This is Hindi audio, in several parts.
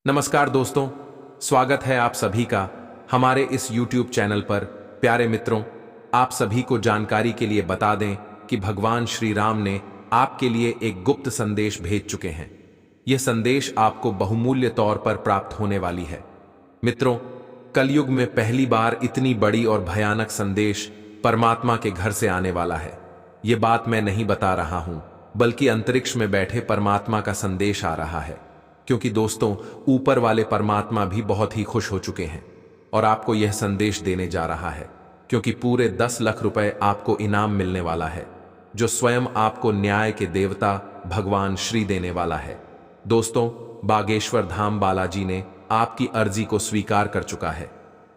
नमस्कार दोस्तों, स्वागत है आप सभी का हमारे इस YouTube चैनल पर। प्यारे मित्रों, आप सभी को जानकारी के लिए बता दें कि भगवान श्री राम ने आपके लिए एक गुप्त संदेश भेज चुके हैं। यह संदेश आपको बहुमूल्य तौर पर प्राप्त होने वाली है। मित्रों, कलयुग में पहली बार इतनी बड़ी और भयानक संदेश परमात्मा के घर से आने वाला है। यह बात मैं नहीं बता रहा हूं, बल्कि अंतरिक्ष में बैठे परमात्मा का संदेश आ रहा है। क्योंकि दोस्तों, ऊपर वाले परमात्मा भी बहुत ही खुश हो चुके हैं और आपको यह संदेश देने जा रहा है, क्योंकि पूरे 10 लाख रुपए आपको इनाम मिलने वाला है, जो स्वयं आपको न्याय के देवता भगवान श्री देने वाला है। दोस्तों, बागेश्वर धाम बालाजी ने आपकी अर्जी को स्वीकार कर चुका है,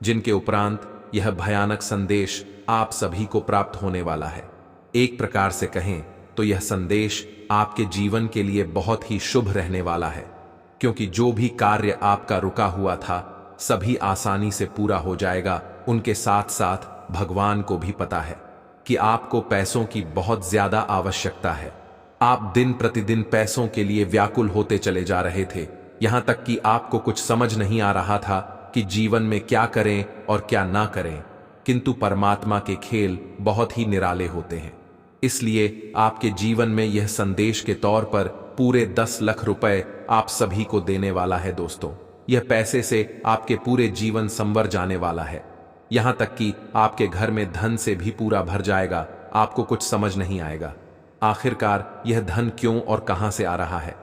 जिनके उपरांत यह भयानक संदेश आप सभी को प्राप्त होने वाला है। एक प्रकार से कहें तो यह संदेश आपके जीवन के लिए बहुत ही शुभ रहने वाला है, क्योंकि जो भी कार्य आपका रुका हुआ था सभी आसानी से पूरा हो जाएगा। उनके साथ साथ भगवान को भी पता है कि आपको पैसों की बहुत ज्यादा आवश्यकता है। आप दिन प्रतिदिन पैसों के लिए व्याकुल होते चले जा रहे थे, यहां तक कि आपको कुछ समझ नहीं आ रहा था कि जीवन में क्या करें और क्या ना करें। किंतु परमात्मा के खेल बहुत ही निराले होते हैं, इसलिए आपके जीवन में यह संदेश के तौर पर पूरे 10 लाख रुपए आप सभी को देने वाला है। दोस्तों, यह पैसे से आपके पूरे जीवन संवर जाने वाला है, यहां तक कि आपके घर में धन से भी पूरा भर जाएगा। आपको कुछ समझ नहीं आएगा आखिरकार यह धन क्यों और कहां से आ रहा है।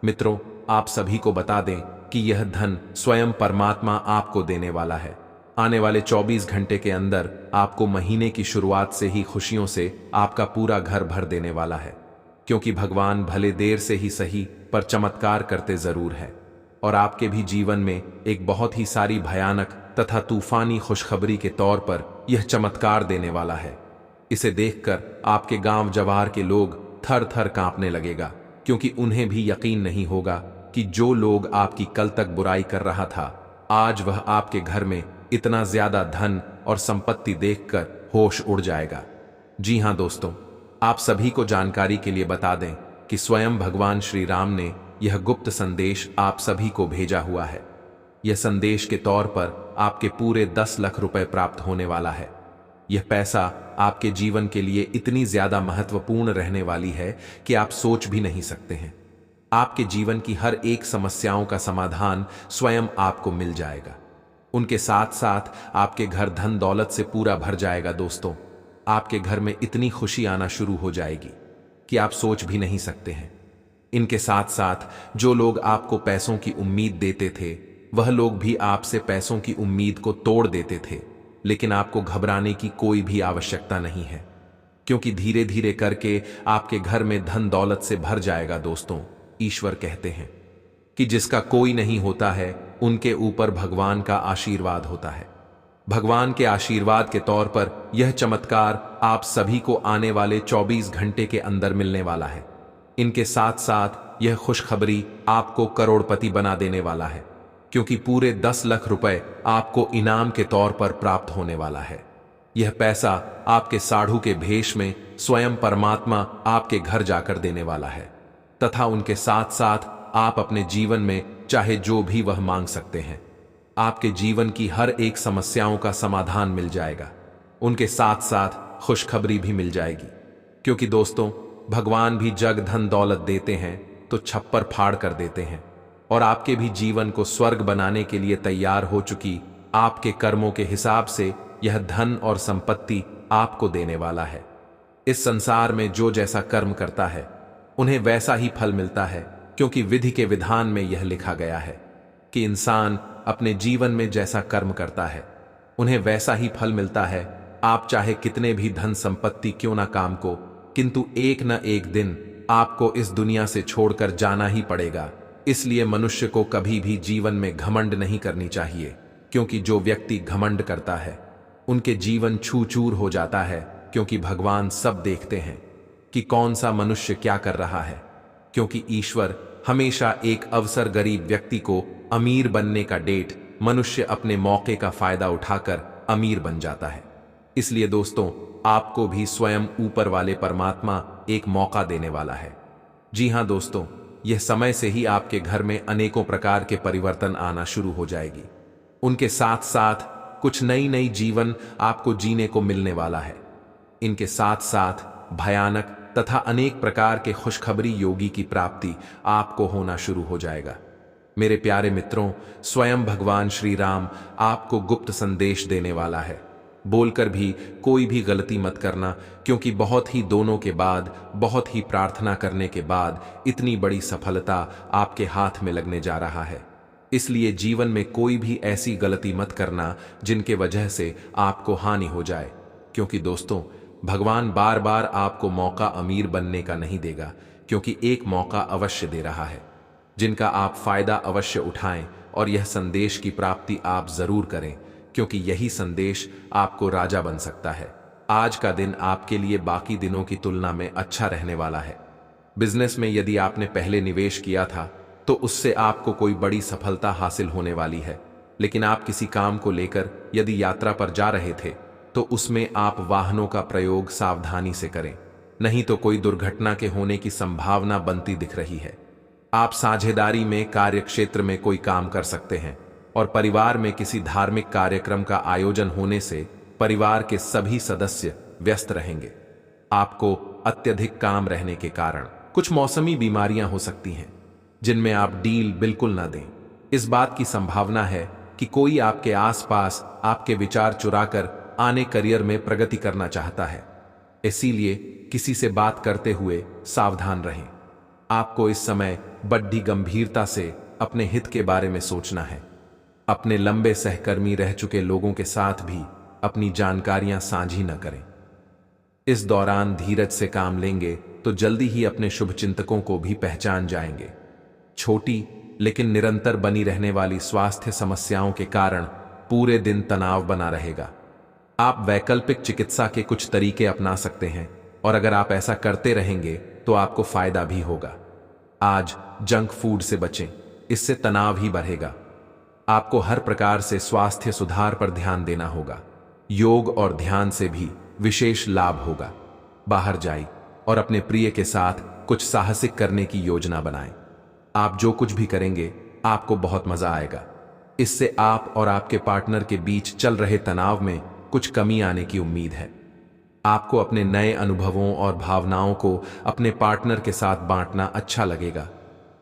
मित्रों, आप सभी को बता दें कि यह धन स्वयं परमात्मा आपको देने वाला है। आने वाले 24 घंटे के अंदर आपको महीने की शुरुआत से ही खुशियों से आपका पूरा घर भर देने वाला है, क्योंकि भगवान भले देर से ही सही पर चमत्कार करते जरूर है। और आपके भी जीवन में एक बहुत ही सारी भयानक तथा तूफानी खुशखबरी के तौर पर यह चमत्कार देने वाला है। इसे देखकर आपके गांव जवार के लोग थर थर कांपने लगेगा, क्योंकि उन्हें भी यकीन नहीं होगा कि जो लोग आपकी कल तक बुराई कर रहा था, आज वह आपके घर में इतना ज्यादा धन और संपत्ति देखकर होश उड़ जाएगा। जी हां दोस्तों, आप सभी को जानकारी के लिए बता दें कि स्वयं भगवान श्री राम ने यह गुप्त संदेश आप सभी को भेजा हुआ है। यह संदेश के तौर पर आपके पूरे 10 लाख रुपए प्राप्त होने वाला है। यह पैसा आपके जीवन के लिए इतनी ज्यादा महत्वपूर्ण रहने वाली है कि आप सोच भी नहीं सकते हैं। आपके जीवन की हर एक समस्याओं का समाधान स्वयं आपको मिल जाएगा। उनके साथ साथ आपके घर धन दौलत से पूरा भर जाएगा। दोस्तों, आपके घर में इतनी खुशी आना शुरू हो जाएगी कि आप सोच भी नहीं सकते हैं। इनके साथ साथ जो लोग आपको पैसों की उम्मीद देते थे, वह लोग भी आपसे पैसों की उम्मीद को तोड़ देते थे, लेकिन आपको घबराने की कोई भी आवश्यकता नहीं है, क्योंकि धीरे धीरे करके आपके घर में धन दौलत से भर जाएगा। दोस्तों, ईश्वर कहते हैं कि जिसका कोई नहीं होता है उनके ऊपर भगवान का आशीर्वाद होता है। भगवान के आशीर्वाद के तौर पर यह चमत्कार आप सभी को आने वाले 24 घंटे के अंदर मिलने वाला है। इनके साथ साथ यह खुशखबरी आपको करोड़पति बना देने वाला है, क्योंकि पूरे 10 लाख रुपए आपको इनाम के तौर पर प्राप्त होने वाला है। यह पैसा आपके साढ़ू के भेष में स्वयं परमात्मा आपके घर जाकर देने वाला है, तथा उनके साथ साथ आप अपने जीवन में चाहे जो भी वह मांग सकते हैं। आपके जीवन की हर एक समस्याओं का समाधान मिल जाएगा। उनके साथ साथ खुशखबरी भी मिल जाएगी, क्योंकि दोस्तों, भगवान भी जग धन दौलत देते हैं तो छप्पर फाड़ कर देते हैं, और आपके भी जीवन को स्वर्ग बनाने के लिए तैयार हो चुकी आपके कर्मों के हिसाब से यह धन और संपत्ति आपको देने वाला है। इस संसार में जो जैसा कर्म करता है उन्हें वैसा ही फल मिलता है, क्योंकि विधि के विधान में यह लिखा गया है कि इंसान अपने जीवन में जैसा कर्म करता है उन्हें वैसा ही फल मिलता है। आप चाहे कितने भी धन संपत्ति क्यों ना काम को, किंतु एक न एक दिन आपको इस दुनिया से छोड़कर जाना ही पड़ेगा। इसलिए मनुष्य को कभी भी जीवन में घमंड नहीं करनी चाहिए, क्योंकि जो व्यक्ति घमंड करता है उनके जीवन छू चूर हो जाता है, क्योंकि भगवान सब देखते हैं कि कौन सा मनुष्य क्या कर रहा है। क्योंकि ईश्वर हमेशा एक अवसर गरीब व्यक्ति को अमीर बनने का डेट मनुष्य अपने मौके का फायदा उठाकर अमीर बन जाता है। इसलिए दोस्तों, आपको भी स्वयं ऊपर वाले परमात्मा एक मौका देने वाला है। जी हां दोस्तों, यह समय से ही आपके घर में अनेकों प्रकार के परिवर्तन आना शुरू हो जाएगी। उनके साथ साथ कुछ नई नई जीवन आपको जीने को मिलने वाला है। इनके साथ साथ भयानक तथा अनेक प्रकार के खुशखबरी योगी की प्राप्ति आपको होना शुरू हो जाएगा। मेरे प्यारे मित्रों, स्वयं भगवान श्री राम आपको गुप्त संदेश देने वाला है। बोलकर भी कोई भी गलती मत करना, क्योंकि बहुत ही दोनों के बाद, बहुत ही प्रार्थना करने के बाद इतनी बड़ी सफलता आपके हाथ में लगने जा रहा है। इसलिए जीवन में कोई भी ऐसी गलती मत करना जिनके वजह से आपको हानि हो जाए, क्योंकि दोस्तों, भगवान बार बार आपको मौका अमीर बनने का नहीं देगा, क्योंकि एक मौका अवश्य दे रहा है जिनका आप फायदा अवश्य उठाएं और यह संदेश की प्राप्ति आप जरूर करें, क्योंकि यही संदेश आपको राजा बन सकता है। आज का दिन आपके लिए बाकी दिनों की तुलना में अच्छा रहने वाला है। बिजनेस में यदि आपने पहले निवेश किया था तो उससे आपको कोई बड़ी सफलता हासिल होने वाली है। लेकिन आप किसी काम को लेकर यदि यात्रा पर जा रहे थे तो उसमें आप वाहनों का प्रयोग सावधानी से करें, नहीं तो कोई दुर्घटना के होने की संभावना बनती दिख रही है। आप साझेदारी में कार्य क्षेत्र में कोई काम कर सकते हैं और परिवार में किसी धार्मिक कार्यक्रम का आयोजन होने से परिवार के सभी सदस्य व्यस्त रहेंगे। आपको अत्यधिक काम रहने के कारण कुछ मौसमी बीमारियां हो सकती हैं, जिनमें आप डील बिल्कुल ना दें। इस बात की संभावना है कि कोई आपके आसपास आपके विचार चुराकर आने करियर में प्रगति करना चाहता है, इसीलिए किसी से बात करते हुए सावधान रहें। आपको इस समय बड़ी गंभीरता से अपने हित के बारे में सोचना है। अपने लंबे सहकर्मी रह चुके लोगों के साथ भी अपनी जानकारियां साझी न करें। इस दौरान धीरज से काम लेंगे तो जल्दी ही अपने शुभचिंतकों को भी पहचान जाएंगे। छोटी लेकिन निरंतर बनी रहने वाली स्वास्थ्य समस्याओं के कारण पूरे दिन तनाव बना रहेगा। आप वैकल्पिक चिकित्सा के कुछ तरीके अपना सकते हैं और अगर आप ऐसा करते रहेंगे तो आपको फायदा भी होगा। आज जंक फूड से बचें, इससे तनाव ही बढ़ेगा। आपको हर प्रकार से स्वास्थ्य सुधार पर ध्यान देना होगा। योग और ध्यान से भी विशेष लाभ होगा। बाहर जाइए और अपने प्रिय के साथ कुछ साहसिक करने की योजना बनाएं। आप जो कुछ भी करेंगे आपको बहुत मजा आएगा। इससे आप और आपके पार्टनर के बीच चल रहे तनाव में कुछ कमी आने की उम्मीद है। आपको अपने नए अनुभवों और भावनाओं को अपने पार्टनर के साथ बांटना अच्छा लगेगा।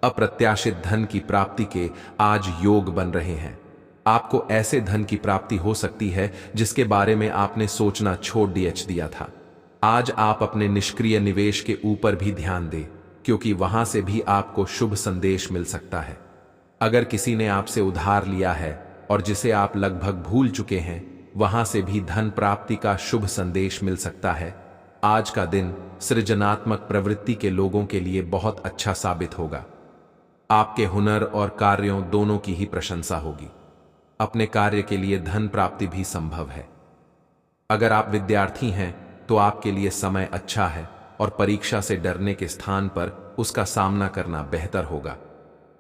अप्रत्याशित धन की प्राप्ति के आज योग बन रहे हैं। आपको ऐसे धन की प्राप्ति हो सकती है जिसके बारे में आपने सोचना छोड़ दिया था। आज आप अपने निष्क्रिय निवेश के ऊपर भी ध्यान दें, क्योंकि वहां से भी आपको शुभ संदेश मिल सकता है। अगर किसी ने आपसे उधार लिया है और जिसे आप लगभग भूल चुके हैं, वहां से भी धन प्राप्ति का शुभ संदेश मिल सकता है। आज का दिन सृजनात्मक प्रवृत्ति के लोगों के लिए बहुत अच्छा साबित होगा। आपके हुनर और कार्यों दोनों की ही प्रशंसा होगी। अपने कार्य के लिए धन प्राप्ति भी संभव है। अगर आप विद्यार्थी हैं तो आपके लिए समय अच्छा है और परीक्षा से डरने के स्थान पर उसका सामना करना बेहतर होगा।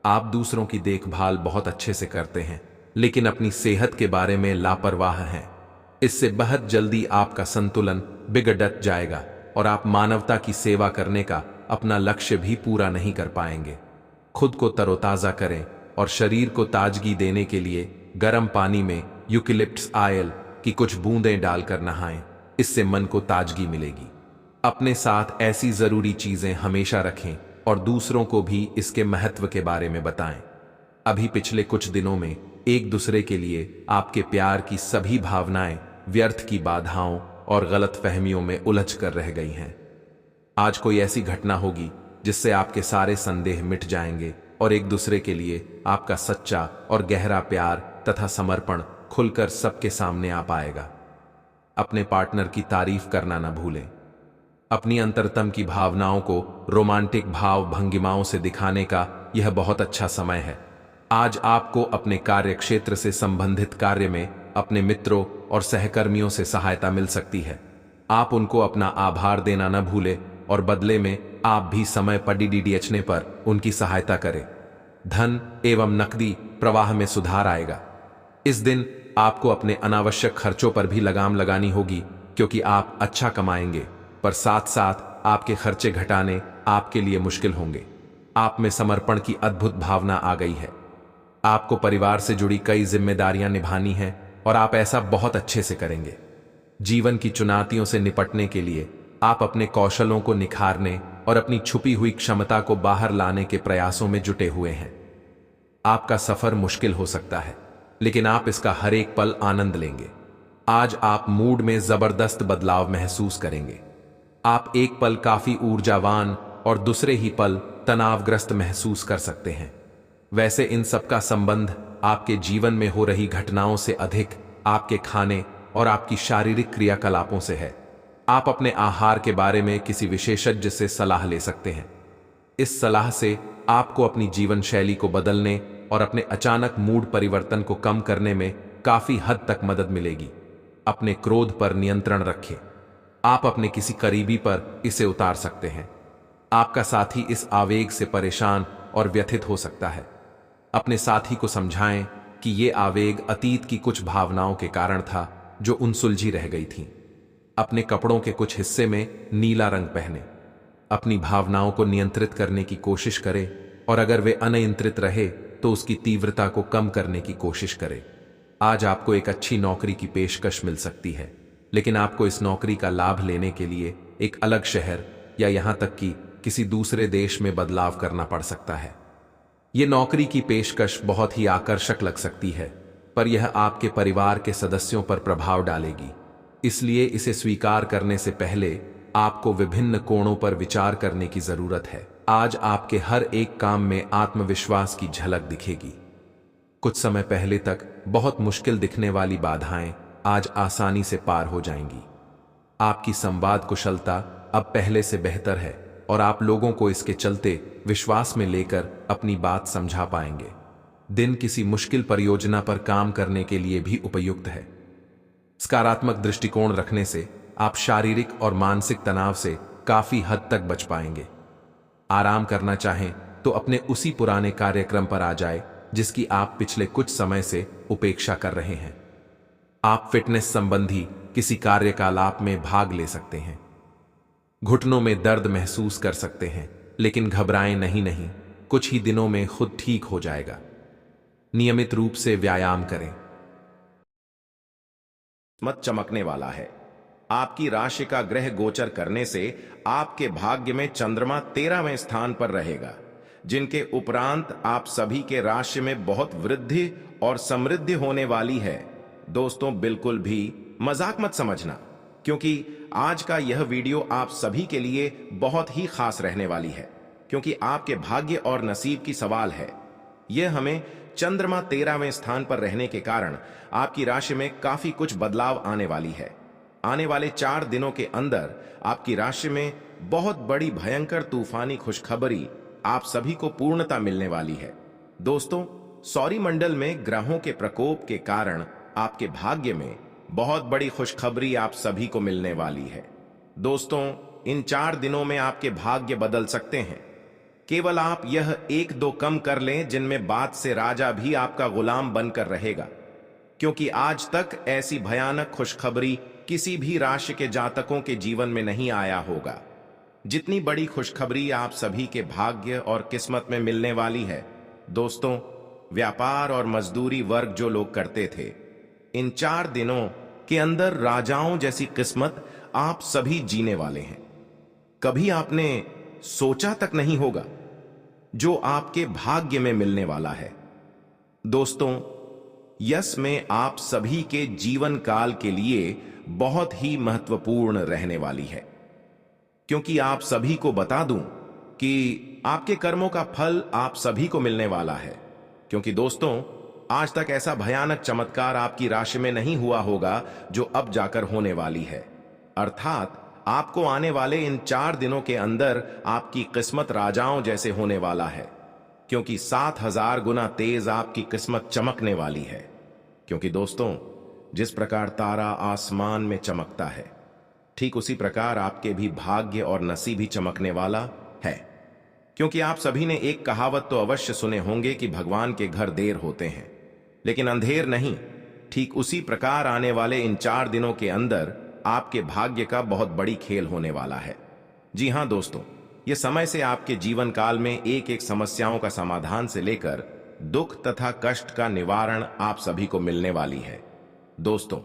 आप दूसरों की देखभाल बहुत अच्छे से करते हैं, लेकिन अपनी सेहत के बारे में लापरवाह हैं। इससे बहुत जल्दी आपका संतुलन बिगड़ जाएगा और आप मानवता की सेवा करने का अपना लक्ष्य भी पूरा नहीं कर पाएंगे। खुद को तरोताजा करें और शरीर को ताजगी देने के लिए गर्म पानी में यूकेलिप्टस ऑयल की कुछ बूंदें डालकर नहाएं। इससे मन को ताजगी मिलेगी। अपने साथ ऐसी जरूरी चीजें हमेशा रखें और दूसरों को भी इसके महत्व के बारे में बताएं। अभी पिछले कुछ दिनों में एक दूसरे के लिए आपके प्यार की सभी भावनाएं व्यर्थ की बाधाओं और गलतफहमियों में उलझ कर रह गई हैं। आज कोई ऐसी घटना होगी जिससे आपके सारे संदेह मिट जाएंगे और एक दूसरे के लिए आपका सच्चा और गहरा प्यार तथा समर्पण खुलकर सबके सामने आ पाएगा। अपने पार्टनर की तारीफ करना न भूलें। अपनी अंतरतम की भावनाओं को रोमांटिक भाव भंगिमाओं से दिखाने का यह बहुत अच्छा समय है। आज आपको अपने कार्य क्षेत्र से संबंधित कार्य में अपने मित्रों और सहकर्मियों से सहायता मिल सकती है। आप उनको अपना आभार देना न भूलें और बदले में आप भी समय पर डीडीएचने पर उनकी सहायता करें। धन एवं नकदी प्रवाह में सुधार आएगा। इस दिन आपको अपने अनावश्यक खर्चों पर भी लगाम लगानी होगी, क्योंकि आप अच्छा कमाएंगे पर साथ साथ आपके खर्चे घटाने आपके लिए मुश्किल होंगे। आप में समर्पण की अद्भुत भावना आ गई है। आपको परिवार से जुड़ी कई जिम्मेदारियां निभानी हैं और आप ऐसा बहुत अच्छे से करेंगे। जीवन की चुनौतियों से निपटने के लिए आप अपने कौशलों को निखारने और अपनी छुपी हुई क्षमता को बाहर लाने के प्रयासों में जुटे हुए हैं। आपका सफर मुश्किल हो सकता है, लेकिन आप इसका हर एक पल आनंद लेंगे। आज आप मूड में जबरदस्त बदलाव महसूस करेंगे। आप एक पल काफी ऊर्जावान और दूसरे ही पल तनावग्रस्त महसूस कर सकते हैं। वैसे इन सब का संबंध आपके जीवन में हो रही घटनाओं से अधिक आपके खाने और आपकी शारीरिक क्रियाकलापों से है। आप अपने आहार के बारे में किसी विशेषज्ञ से सलाह ले सकते हैं। इस सलाह से आपको अपनी जीवन शैली को बदलने और अपने अचानक मूड परिवर्तन को कम करने में काफी हद तक मदद मिलेगी। अपने क्रोध पर नियंत्रण रखें। आप अपने किसी करीबी पर इसे उतार सकते हैं। आपका साथी इस आवेग से परेशान और व्यथित हो सकता है। अपने साथी को समझाएं कि ये आवेग अतीत की कुछ भावनाओं के कारण था जो उनसुलझी रह गई थीं। अपने कपड़ों के कुछ हिस्से में नीला रंग पहने। अपनी भावनाओं को नियंत्रित करने की कोशिश करें और अगर वे अनियंत्रित रहे तो उसकी तीव्रता को कम करने की कोशिश करें। आज आपको एक अच्छी नौकरी की पेशकश मिल सकती है, लेकिन आपको इस नौकरी का लाभ लेने के लिए एक अलग शहर या यहां तक कि किसी दूसरे देश में बदलाव करना पड़ सकता है। यह नौकरी की पेशकश बहुत ही आकर्षक लग सकती है, पर यह आपके परिवार के सदस्यों पर प्रभाव डालेगी। इसलिए इसे स्वीकार करने से पहले आपको विभिन्न कोणों पर विचार करने की जरूरत है। आज आपके हर एक काम में आत्मविश्वास की झलक दिखेगी। कुछ समय पहले तक बहुत मुश्किल दिखने वाली बाधाएं आज आसानी से पार हो जाएंगी। आपकी संवाद कुशलता अब पहले से बेहतर है और आप लोगों को इसके चलते विश्वास में लेकर अपनी बात समझा पाएंगे। दिन किसी मुश्किल परियोजना पर काम करने के लिए भी उपयुक्त है। सकारात्मक दृष्टिकोण रखने से आप शारीरिक और मानसिक तनाव से काफी हद तक बच पाएंगे। आराम करना चाहें तो अपने उसी पुराने कार्यक्रम पर आ जाए जिसकी आप पिछले कुछ समय से उपेक्षा कर रहे हैं। आप फिटनेस संबंधी किसी कार्यकलाप में भाग ले सकते हैं। घुटनों में दर्द महसूस कर सकते हैं, लेकिन घबराएं नहीं, कुछ ही दिनों में खुद ठीक हो जाएगा। नियमित रूप से व्यायाम करें। मत चमकने वाला है। आपकी राशि का ग्रह गोचर करने से आपके भाग्य में चंद्रमा 13वें स्थान पर रहेगा, जिनके उपरांत आप सभी के राशि में बहुत वृद्धि और समृद्धि होने वाली है। दोस्तों, बिल्कुल भी मजाक मत समझना, क्योंकि आज का यह वीडियो आप सभी के लिए बहुत ही खास रहने वाली है, क्योंकि आपके भाग्य और नसीब की सवाल है। यह हमें चंद्रमा 13वें स्थान पर रहने के कारण आपकी राशि में काफी कुछ बदलाव आने वाली है। आने वाले 4 दिनों के अंदर आपकी राशि में बहुत बड़ी भयंकर तूफानी खुशखबरी आप सभी को पूर्णता मिलने वाली है। दोस्तों, सौरमंडल में ग्रहों के प्रकोप के कारण आपके भाग्य में बहुत बड़ी खुशखबरी आप सभी को मिलने वाली है। दोस्तों, इन 4 दिनों में आपके भाग्य बदल सकते हैं। केवल आप यह 1-2 कम कर लें, जिनमें बात से राजा भी आपका गुलाम बनकर रहेगा, क्योंकि आज तक ऐसी भयानक खुशखबरी किसी भी राशि के जातकों के जीवन में नहीं आया होगा। जितनी बड़ी खुशखबरी आप सभी के भाग्य और किस्मत में मिलने वाली है। दोस्तों, व्यापार और मजदूरी वर्ग जो लोग करते थे, इन 4 दिनों के अंदर राजाओं जैसी किस्मत आप सभी जीने वाले हैं। कभी आपने सोचा तक नहीं होगा जो आपके भाग्य में मिलने वाला है। दोस्तों, यश में आप सभी के जीवन काल के लिए बहुत ही महत्वपूर्ण रहने वाली है, क्योंकि आप सभी को बता दूं कि आपके कर्मों का फल आप सभी को मिलने वाला है। क्योंकि दोस्तों, आज तक ऐसा भयानक चमत्कार आपकी राशि में नहीं हुआ होगा जो अब जाकर होने वाली है। अर्थात आपको आने वाले इन 4 दिनों के अंदर आपकी किस्मत राजाओं जैसे होने वाला है, क्योंकि 7000 गुना तेज आपकी किस्मत चमकने वाली है। क्योंकि दोस्तों, जिस प्रकार तारा आसमान में चमकता है, ठीक उसी प्रकार आपके भी भाग्य और नसीब भी चमकने वाला है। क्योंकि आप सभी ने एक कहावत तो अवश्य सुने होंगे कि भगवान के घर देर होते हैं लेकिन अंधेर नहीं। ठीक उसी प्रकार आने वाले इन 4 दिनों के अंदर आपके भाग्य का बहुत बड़ी खेल होने वाला है। जी हां दोस्तों, यह समय से आपके जीवन काल में एक एक समस्याओं का समाधान से लेकर दुख तथा कष्ट का निवारण आप सभी को मिलने वाली है। दोस्तों,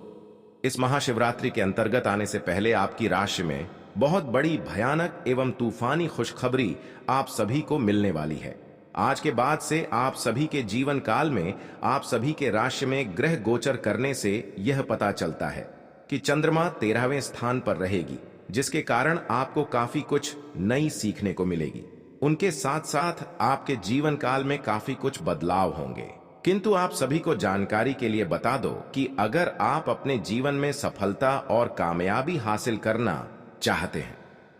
इस महाशिवरात्रि के अंतर्गत आने से पहले आपकी राशि में बहुत बड़ी भयानक एवं तूफानी खुशखबरी आप सभी को मिलने वाली है। आज के बाद से आप सभी के जीवन काल में आप सभी के राशि में ग्रह गोचर करने से यह पता चलता है कि चंद्रमा 13वें स्थान पर रहेगी, जिसके कारण आपको काफी कुछ नई सीखने को मिलेगी। उनके साथ साथ आपके जीवन काल में काफी कुछ बदलाव होंगे। किंतु आप सभी को जानकारी के लिए बता दो कि अगर आप अपने जीवन में सफलता और कामयाबी हासिल करना चाहते हैं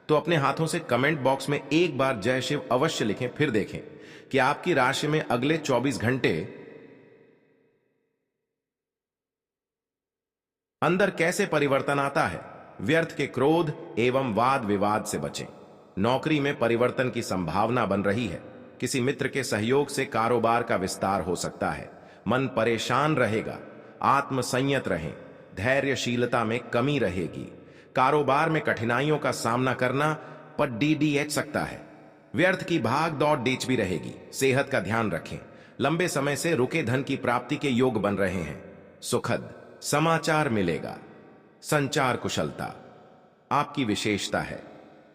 तो अपने हाथों से कमेंट बॉक्स में एक बार जय शिव अवश्य लिखें। फिर देखें कि आपकी राशि में अगले 24 घंटे अंदर कैसे परिवर्तन आता है। व्यर्थ के क्रोध एवं वाद विवाद से बचें। नौकरी में परिवर्तन की संभावना बन रही है। किसी मित्र के सहयोग से कारोबार का विस्तार हो सकता है। मन परेशान रहेगा। आत्मसंयत रहें। धैर्यशीलता में कमी रहेगी। कारोबार में कठिनाइयों का सामना करना पर डीडीएच सकता है। व्यर्थ की भाग दौड़ डीच भी रहेगी। सेहत का ध्यान रखें। लंबे समय से रुके धन की प्राप्ति के योग बन रहे हैं। सुखद समाचार मिलेगा। संचार कुशलता आपकी विशेषता है।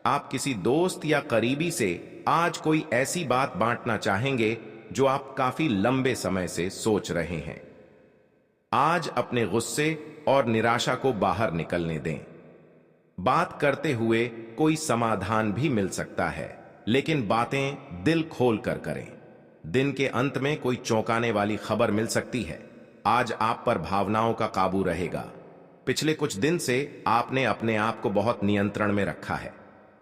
आप किसी दोस्त या करीबी से आज कोई ऐसी बात बांटना चाहेंगे जो आप काफी लंबे समय से सोच रहे हैं। आज अपने गुस्से और निराशा को बाहर निकलने दें। बात करते हुए कोई समाधान भी मिल सकता है, लेकिन बातें दिल खोल कर करें। दिन के अंत में कोई चौंकाने वाली खबर मिल सकती है। आज आप पर भावनाओं का काबू रहेगा। पिछले कुछ दिन से आपने अपने आप को बहुत नियंत्रण में रखा है,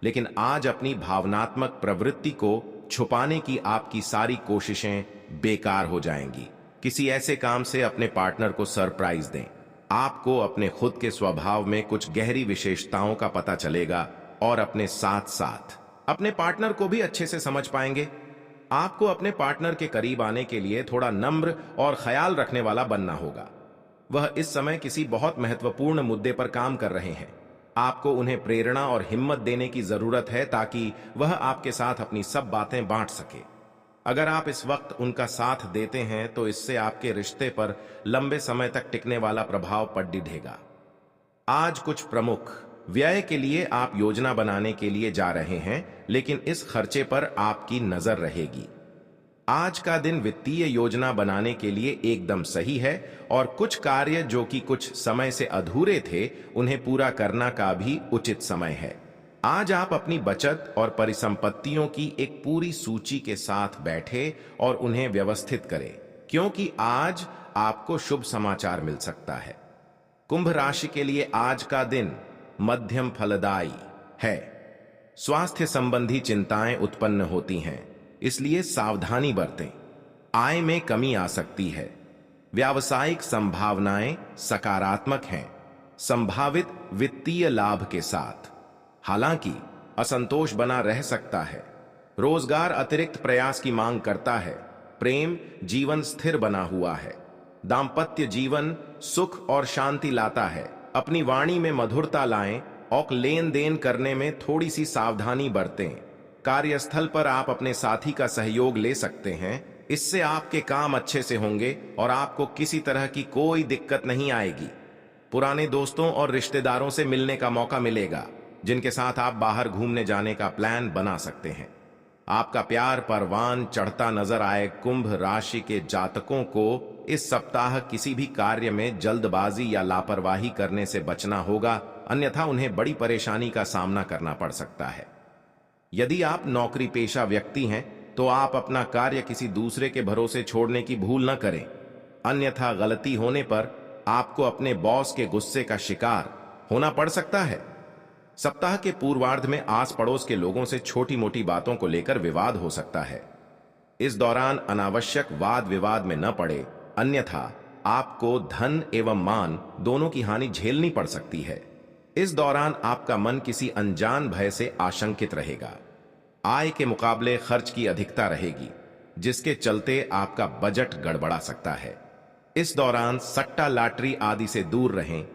लेकिन आज अपनी भावनात्मक प्रवृत्ति को छुपाने की आपकी सारी कोशिशें बेकार हो जाएंगी। किसी ऐसे काम से अपने पार्टनर को सरप्राइज दें। आपको अपने खुद के स्वभाव में कुछ गहरी विशेषताओं का पता चलेगा और अपने साथ साथ अपने पार्टनर को भी अच्छे से समझ पाएंगे। आपको अपने पार्टनर के करीब आने के लिए थोड़ा नम्र और ख्याल रखने वाला बनना होगा। वह इस समय किसी बहुत महत्वपूर्ण मुद्दे पर काम कर रहे हैं। आपको उन्हें प्रेरणा और हिम्मत देने की जरूरत है ताकि वह आपके साथ अपनी सब बातें बांट सके। अगर आप इस वक्त उनका साथ देते हैं तो इससे आपके रिश्ते पर लंबे समय तक टिकने वाला प्रभाव पड़ेगा। आज कुछ प्रमुख व्यय के लिए आप योजना बनाने के लिए जा रहे हैं, लेकिन इस खर्चे पर आपकी नजर रहेगी। आज का दिन वित्तीय योजना बनाने के लिए एकदम सही है और कुछ कार्य जो कि कुछ समय से अधूरे थे उन्हें पूरा करना का भी उचित समय है। आज आप अपनी बचत और परिसंपत्तियों की एक पूरी सूची के साथ बैठे और उन्हें व्यवस्थित करें, क्योंकि आज आपको शुभ समाचार मिल सकता है। कुंभ राशि के लिए आज का दिन मध्यम फलदायी है। स्वास्थ्य संबंधी चिंताएं उत्पन्न होती हैं, इसलिए सावधानी बरतें। आय में कमी आ सकती है। व्यावसायिक संभावनाएं सकारात्मक हैं, संभावित वित्तीय लाभ के साथ। हालांकि असंतोष बना रह सकता है। रोजगार अतिरिक्त प्रयास की मांग करता है। प्रेम जीवन स्थिर बना हुआ है। दाम्पत्य जीवन सुख और शांति लाता है। अपनी वाणी में मधुरता लाएं और लेन देन करने में थोड़ी सी सावधानी बरतें। कार्यस्थल पर आप अपने साथी का सहयोग ले सकते हैं। इससे आपके काम अच्छे से होंगे और आपको किसी तरह की कोई दिक्कत नहीं आएगी। पुराने दोस्तों और रिश्तेदारों से मिलने का मौका मिलेगा, जिनके साथ आप बाहर घूमने जाने का प्लान बना सकते हैं। आपका प्यार परवान चढ़ता नजर आए। कुंभ राशि के जातकों को इस सप्ताह किसी भी कार्य में जल्दबाजी या लापरवाही करने से बचना होगा, अन्यथा उन्हें बड़ी परेशानी का सामना करना पड़ सकता है। यदि आप नौकरी पेशा व्यक्ति हैं तो आप अपना कार्य किसी दूसरे के भरोसे छोड़ने की भूल न करें, अन्यथा गलती होने पर आपको अपने बॉस के गुस्से का शिकार होना पड़ सकता है। सप्ताह के पूर्वार्ध में आस पड़ोस के लोगों से छोटी मोटी बातों को लेकर विवाद हो सकता है। इस दौरान अनावश्यक वाद विवाद में न पड़े, अन्यथा आपको धन एवं मान दोनों की हानि झेलनी पड़ सकती है। इस दौरान आपका मन किसी अनजान भय से आशंकित रहेगा। आय के मुकाबले खर्च की अधिकता रहेगी, जिसके चलते आपका बजट गड़बड़ा सकता है। इस दौरान सट्टा लॉटरी आदि से दूर रहें।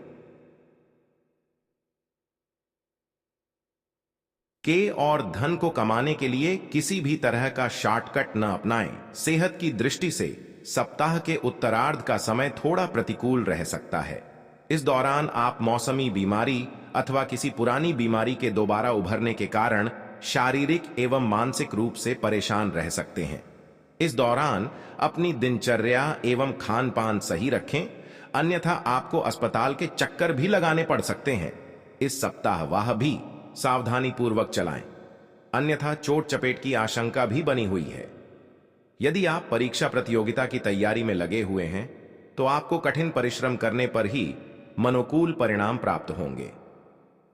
के और धन को कमाने के लिए किसी भी तरह का शॉर्टकट न अपनाएं। सेहत की दृष्टि से सप्ताह के उत्तरार्ध का समय थोड़ा प्रतिकूल रह सकता है। इस दौरान आप मौसमी बीमारी अथवा किसी पुरानी बीमारी के दोबारा उभरने के कारण शारीरिक एवं मानसिक रूप से परेशान रह सकते हैं। इस दौरान अपनी दिनचर्या एवं खान पान सही रखें, अन्यथा आपको अस्पताल के चक्कर भी लगाने पड़ सकते हैं। इस सप्ताह वह भी सावधानी पूर्वक चलाएं, अन्यथा चोट चपेट की आशंका भी बनी हुई है। यदि आप परीक्षा प्रतियोगिता की तैयारी में लगे हुए हैं तो आपको कठिन परिश्रम करने पर ही मनोकूल परिणाम प्राप्त होंगे।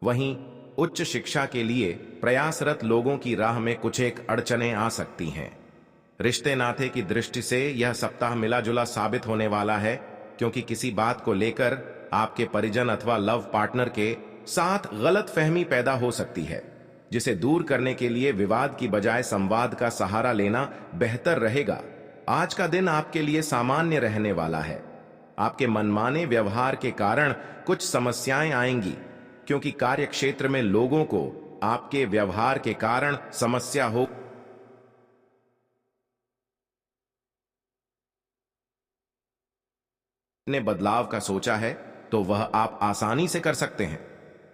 वहीं उच्च शिक्षा के लिए प्रयासरत लोगों की राह में कुछ एक अड़चनें आ सकती हैं। रिश्ते नाते की दृष्टि से यह सप्ताह मिला जुला साबित होने वाला है, क्योंकि किसी बात को लेकर आपके परिजन अथवा लव पार्टनर के साथ गलत फहमी पैदा हो सकती है, जिसे दूर करने के लिए विवाद की बजाय संवाद का सहारा लेना बेहतर रहेगा। आज का दिन आपके लिए सामान्य रहने वाला है। आपके मनमाने व्यवहार के कारण कुछ समस्याएं आएंगी, क्योंकि कार्य क्षेत्र में लोगों को आपके व्यवहार के कारण समस्या हो। ने बदलाव का सोचा है तो वह आप आसानी से कर सकते हैं।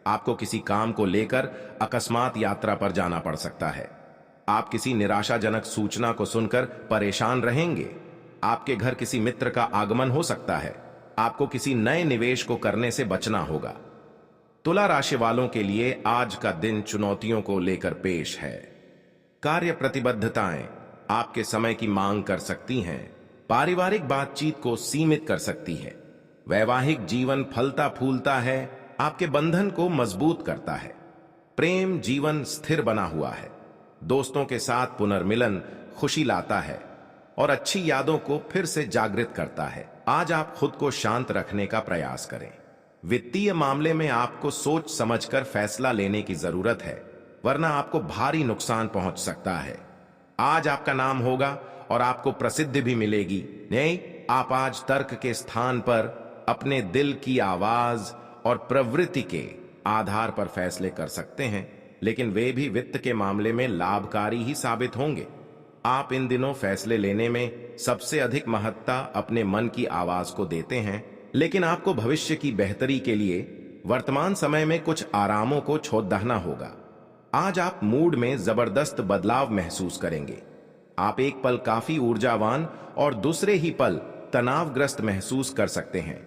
आपको किसी काम को लेकर अकस्मात यात्रा पर जाना पड़ सकता है। आप किसी निराशाजनक सूचना को सुनकर परेशान रहेंगे। आपके घर किसी मित्र का आगमन हो सकता है। आपको किसी नए निवेश को करने से बचना होगा। तुला राशि वालों के लिए आज का दिन चुनौतियों को लेकर पेश है। कार्य प्रतिबद्धताएं आपके समय की मांग कर सकती हैं। पारिवारिक बातचीत को सीमित कर सकती है। वैवाहिक जीवन फलता फूलता है, आपके बंधन को मजबूत करता है। प्रेम जीवन स्थिर बना हुआ है। दोस्तों के साथ पुनर्मिलन खुशी लाता है और अच्छी यादों को फिर से जागृत करता है। आज आप खुद को शांत रखने का प्रयास करें। वित्तीय मामले में आपको सोच समझकर फैसला लेने की जरूरत है, वरना आपको भारी नुकसान पहुंच सकता है। आज आपका नाम होगा और आपको प्रसिद्धि भी मिलेगी। नहीं, आप आज तर्क के स्थान पर अपने दिल की आवाज और प्रवृत्ति के आधार पर फैसले कर सकते हैं, लेकिन वे भी वित्त के मामले में लाभकारी ही साबित होंगे। आप इन दिनों फैसले लेने में सबसे अधिक महत्ता अपने मन की आवाज को देते हैं, लेकिन आपको भविष्य की बेहतरी के लिए वर्तमान समय में कुछ आरामों को छोड़ना होगा। आज आप मूड में जबरदस्त बदलाव महसूस करेंगे। आप एक पल काफी ऊर्जावान और दूसरे ही पल तनावग्रस्त महसूस कर सकते हैं।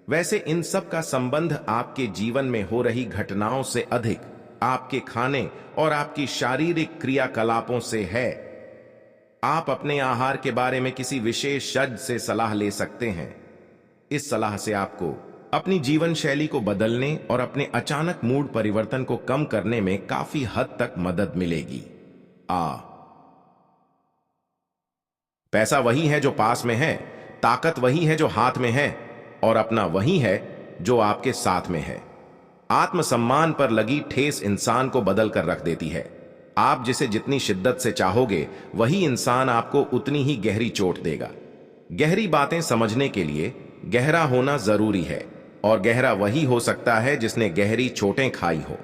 वैसे इन सब का संबंध आपके जीवन में हो रही घटनाओं से अधिक आपके खाने और आपकी शारीरिक क्रियाकलापों से है। आप अपने आहार के बारे में किसी विशेषज्ञ से सलाह ले सकते हैं। इस सलाह से आपको अपनी जीवन शैली को बदलने और अपने अचानक मूड परिवर्तन को कम करने में काफी हद तक मदद मिलेगी। पैसा वही है जो पास में है, ताकत वही है जो हाथ में है, और अपना वही है जो आपके साथ में है। आत्मसम्मान पर लगी ठेस इंसान को बदल कर रख देती है। आप जिसे जितनी शिद्दत से चाहोगे, वही इंसान आपको उतनी ही गहरी चोट देगा। गहरी बातें समझने के लिए गहरा होना जरूरी है, और गहरा वही हो सकता है जिसने गहरी चोटें खाई हो।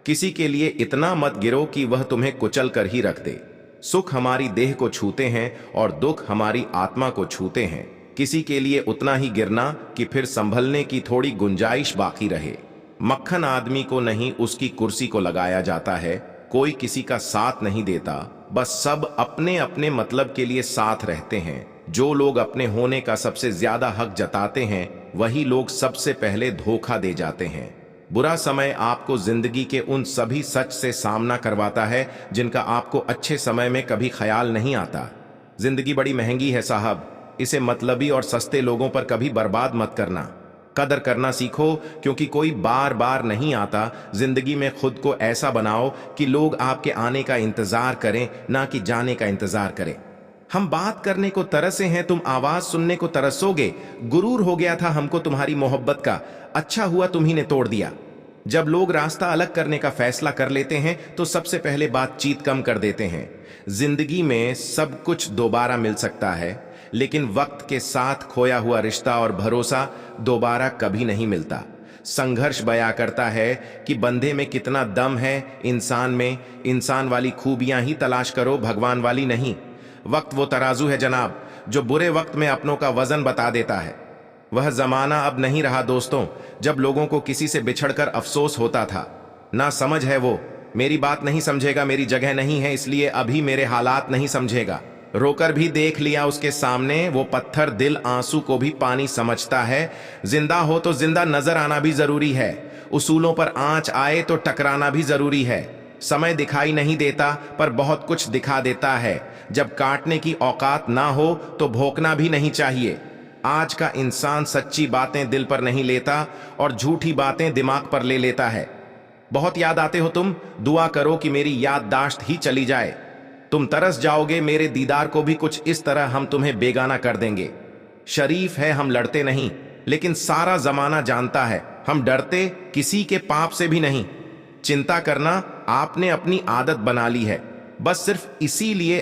किसी के लिए इतना मत गिरो कि वह तुम्हें कुचल कर ही रख दे। सुख हमारी देह को छूते हैं और दुख हमारी आत्मा को छूते हैं। किसी के लिए उतना ही गिरना कि फिर संभलने की थोड़ी गुंजाइश बाकी रहे। मक्खन आदमी को नहीं, उसकी कुर्सी को लगाया जाता है। कोई किसी का साथ नहीं देता, बस सब अपने अपने मतलब के लिए साथ रहते हैं। जो लोग अपने होने का सबसे ज्यादा हक जताते हैं, वही लोग सबसे पहले धोखा दे जाते हैं। बुरा समय आपको जिंदगी के उन सभी सच से सामना करवाता है जिनका आपको अच्छे समय में कभी ख्याल नहीं आता। जिंदगी बड़ी महंगी है साहब, इसे मतलबी और सस्ते लोगों पर कभी बर्बाद मत करना। कदर करना सीखो, क्योंकि कोई बार बार नहीं आता। जिंदगी में खुद को ऐसा बनाओ कि लोग आपके आने का इंतजार करें, ना कि जाने का इंतजार करें। हम बात करने को तरसे हैं, तुम आवाज सुनने को तरसोगे। गुरूर हो गया था हमको तुम्हारी मोहब्बत का, अच्छा हुआ तुम्ही ने तोड़ दिया। जब लोग रास्ता अलग करने का फैसला कर लेते हैं तो सबसे पहले बातचीत कम कर देते हैं। जिंदगी में सब कुछ दोबारा मिल सकता है, लेकिन वक्त के साथ खोया हुआ रिश्ता और भरोसा दोबारा कभी नहीं मिलता। संघर्ष बयां करता है कि बंदे में कितना दम है, इंसान में इंसान वाली खूबियां ही तलाश करो, भगवान वाली नहीं। वक्त वो तराजू है जनाब, जो बुरे वक्त में अपनों का वजन बता देता है। वह जमाना अब नहीं रहा दोस्तों, जब लोगों को किसी से बिछड़कर अफसोस होता था। ना समझ है वो, मेरी बात नहीं समझेगा, मेरी जगह नहीं है इसलिए अभी मेरे हालात नहीं समझेगा। रोकर भी देख लिया उसके सामने, वो पत्थर दिल आंसू को भी पानी समझता है। जिंदा हो तो जिंदा नजर आना भी जरूरी है, उसूलों पर आंच आए तो टकराना भी जरूरी है। समय दिखाई नहीं देता पर बहुत कुछ दिखा देता है। जब काटने की औकात ना हो तो भोंकना भी नहीं चाहिए। आज का इंसान सच्ची बातें दिल पर नहीं लेता और झूठी बातें दिमाग पर ले लेता है। बहुत याद आते हो तुम, दुआ करो कि मेरी याददाश्त ही चली जाए। तुम तरस जाओगे मेरे दीदार को भी कुछ इस तरह हम तुम्हें बेगाना कर देंगे। शरीफ है हम लड़ते नहीं, लेकिन सारा जमाना जानता है हम डरते किसी के पाप से भी नहीं। चिंता करना आपने अपनी आदत बना ली है, बस सिर्फ इसीलिए